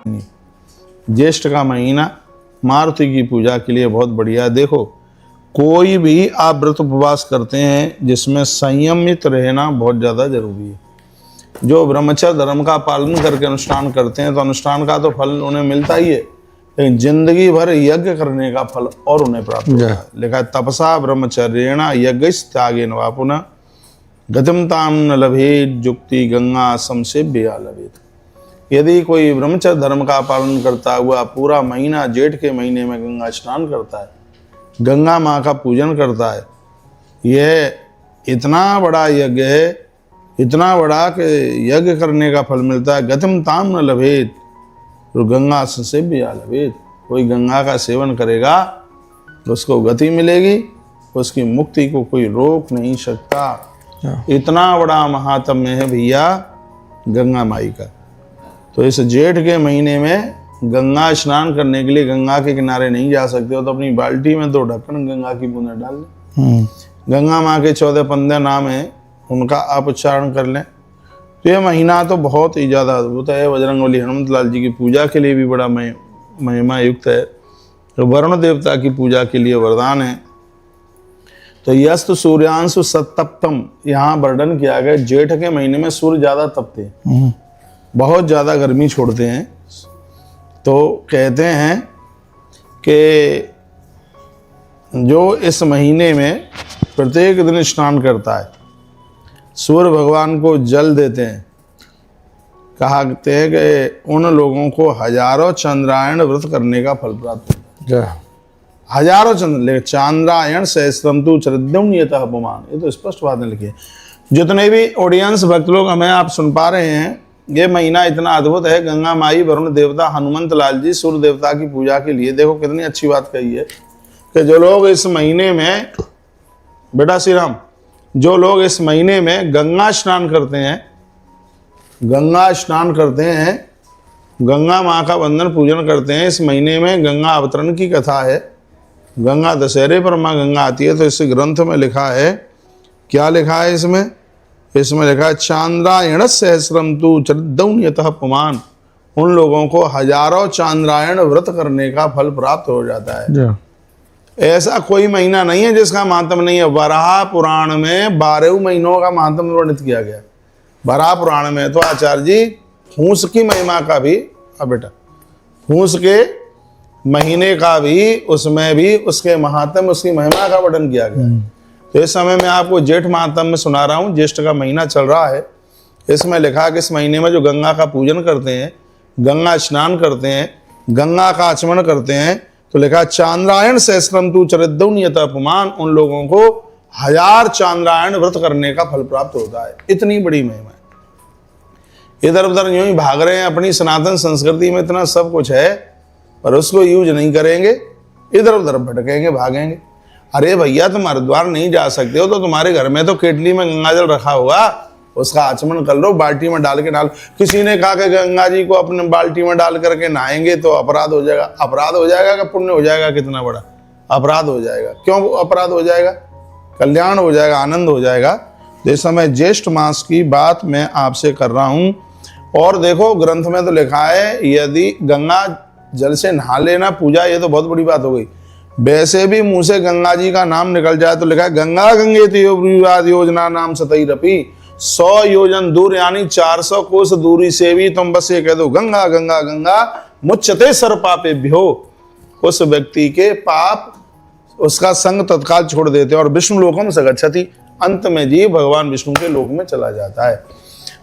ज्येष्ठ का महीना मारुति की पूजा के लिए बहुत बढ़िया है। देखो, कोई भी आप व्रत उपवास करते हैं जिसमें संयमित रहना बहुत ज़्यादा जरूरी है। जो ब्रह्मचर्य धर्म का पालन करके अनुष्ठान करते हैं तो अनुष्ठान का तो फल उन्हें मिलता ही है, लेकिन जिंदगी भर यज्ञ करने का फल और उन्हें प्राप्त होता है। लिखा है तपसा ब्रह्मचर्येण यज्ञ त्यागेन वा पुनः गतिम ताम न लभेत जुक्ति गंगा समसेव्या लभेत। यदि कोई ब्रह्मचर्य धर्म का पालन करता हुआ पूरा महीना जेठ के महीने में गंगा स्नान करता है, गंगा माँ का पूजन करता है, यह इतना बड़ा यज्ञ है, इतना बड़ा कि यज्ञ करने का फल मिलता है। गतिम ताम न लभेत तो गंगा सेव्या लभेत। कोई गंगा का सेवन करेगा तो उसको गति मिलेगी, उसकी मुक्ति को कोई रोक नहीं सकता। इतना बड़ा महात्म्य है भैया गंगा माई का। तो इस जेठ के महीने में गंगा स्नान करने के लिए गंगा के किनारे नहीं जा सकते हो तो अपनी बाल्टी में 2 ढक्कन गंगा की बूंदें डाल लें। गंगा माँ के 14 15 नाम हैं, उनका आप उच्चारण कर लें। तो ये महीना तो बहुत ही ज़्यादा अद्भुत है। बजरंगबली हनुमत लाल जी की पूजा के लिए भी बड़ा महिमा युक्त है। तो वरुण देवता की पूजा के लिए वरदान है। तो यस्तु सूर्यांशु सत्तप्तम, यहाँ वर्णन किया गया जेठ के महीने में सूर्य ज़्यादा तपते हैं, बहुत ज़्यादा गर्मी छोड़ते हैं। तो कहते हैं कि जो इस महीने में प्रत्येक दिन स्नान करता है, सूर्य भगवान को जल देते हैं, कहते हैं कि उन लोगों को हजारों चंद्रायण व्रत करने का फल प्राप्त होता है। हजारों चंद्र, चांद्रायण सहस्त्रम तु चरिद्यतः अपमान, ये तो स्पष्ट बात लिखी है। जितने भी ऑडियंस भक्त लोग हमें आप सुन पा रहे हैं, ये महीना इतना अद्भुत है। गंगा माई, वरुण देवता, हनुमंत लाल जी, सूर्य देवता की पूजा के लिए देखो कितनी अच्छी बात कही है कि जो लोग इस महीने में, बेटा श्री राम, जो लोग इस महीने में गंगा स्नान करते हैं, गंगा स्नान करते हैं, गंगा माँ का वंदन पूजन करते हैं, इस महीने में गंगा अवतरण की कथा है। गंगा दशहरे पर माँ गंगा आती है। तो इस ग्रंथ में लिखा है, क्या लिखा है इसमें? इसमें लिखा है चांद्रायण सहस्रम तु चरिद्यतः अपमान, उन लोगों को हजारों चांद्रायण व्रत करने का फल प्राप्त हो जाता है। ऐसा कोई महीना नहीं है जिसका महात्म नहीं है। वराह पुराण में 12 महीनों का महात्म वर्णित किया गया। वराह पुराण में तो आचार्य जी फूस की महिमा का भी, बेटा फूस के महीने का भी, उसमें भी उसके महात्म, उसकी महिमा का वर्णन किया गया। तो इस समय मैं आपको जेठ महात्म में सुना रहा हूँ। ज्येष्ठ का महीना चल रहा है, इसमें लिखा कि इस महीने में जो गंगा का पूजन करते हैं, गंगा स्नान करते हैं, गंगा का आचमन करते हैं, तो लिखा चांद्रायण सहस्त्रम तु चरिद्यतः अपमान, उन लोगों को 1000 चांद्रायण व्रत करने का फल प्राप्त होता है। इतनी बड़ी महिमा है। इधर उधर यूं ही भाग रहे हैं, अपनी सनातन संस्कृति में इतना सब कुछ है पर उसको यूज नहीं करेंगे, इधर उधर भटकेंगे, भागेंगे। अरे भैया तुम हरिद्वार नहीं जा सकते हो तो तुम्हारे घर में तो केटली में गंगा जल रखा होगा, उसका आचमन कर लो, बाल्टी में डाल के डाल। किसी ने कहा कि गंगा जी को अपने बाल्टी में डाल करके नहाएंगे तो अपराध हो जाएगा। अपराध हो जाएगा कि पुण्य हो जाएगा? कितना बड़ा अपराध हो जाएगा। क्यों अपराध हो जाएगा? कल्याण हो जाएगा, आनंद हो जाएगा। इस समय ज्येष्ठ मास की बात मैं आपसे कर रहा हूँ। और देखो ग्रंथ में तो लिखा है यदि गंगा जल से नहा लेना पूजा, ये तो बहुत बड़ी बात हो गई। वैसे भी मुंह से गंगा जी का नाम निकल जाए तो लिखा है गंगा गंगेति योजना नाम सतैरपि, 100 योजन दूर यानी 400 कोस दूरी से भी तुम बस ये कह दो गंगा गंगा गंगा मुच्यते सर्वपापेभ्यो, उस व्यक्ति के पाप, उसका संग तत्काल छोड़ देते हैं और विष्णु लोकम स गच्छति, अंत में जीव भगवान विष्णु के लोक में चला जाता है।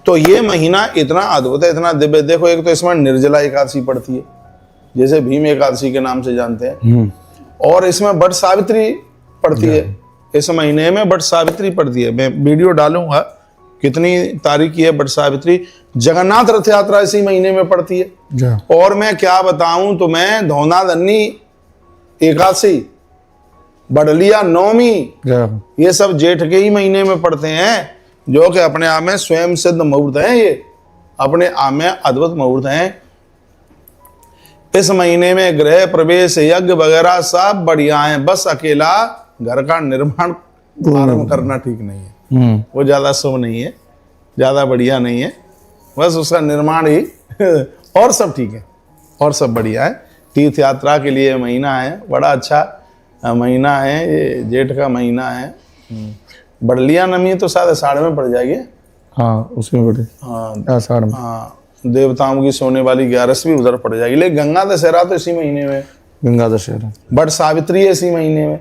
तो ये महीना इतना अद्भुत है, इतना दिव्य। देखो एक तो इसमें निर्जला एकादशी पड़ती है, जैसे भीम एकादशी के नाम से जानते हैं, और इसमें बट सावित्री पड़ती है। इस महीने में बट सावित्री पड़ती है। मैं वीडियो डालूंगा कितनी तारीख की है बट सावित्री। जगन्नाथ रथ यात्रा इसी महीने में पड़ती है। और मैं क्या बताऊं तुम्हें, धौनाधन्नी एकादशी, बडलिया नौमी, ये सब जेठ के ही महीने में पड़ते हैं, जो कि अपने आप में स्वयं सिद्ध मुहूर्त हैं। ये अपने आप में अद्भुत मुहूर्त हैं। इस महीने में गृह प्रवेश, यज्ञ वगैरह सब बढ़िया है। बस अकेला घर का निर्माण प्रारंभ करना ठीक नहीं है, वो ज्यादा शुभ नहीं है, ज्यादा बढ़िया नहीं है। बस उसका निर्माण ही और सब ठीक है। और सब बढ़िया है। तीर्थ यात्रा के लिए महीना है, बड़ा अच्छा महीना है ये, जेठ का महीना है। बड़लिया नमी तो शायद आषाढ़ में पड़ जाएगी। हाँ उसमें बड़े हाँ आषाढ़ में। हाँ, देवताओं की सोने वाली 11 भी उधर पड़ जाएगी। लेकिन गंगा दशहरा तो इसी महीने में, गंगा दशहरा। बट सावित्री इसी महीने में।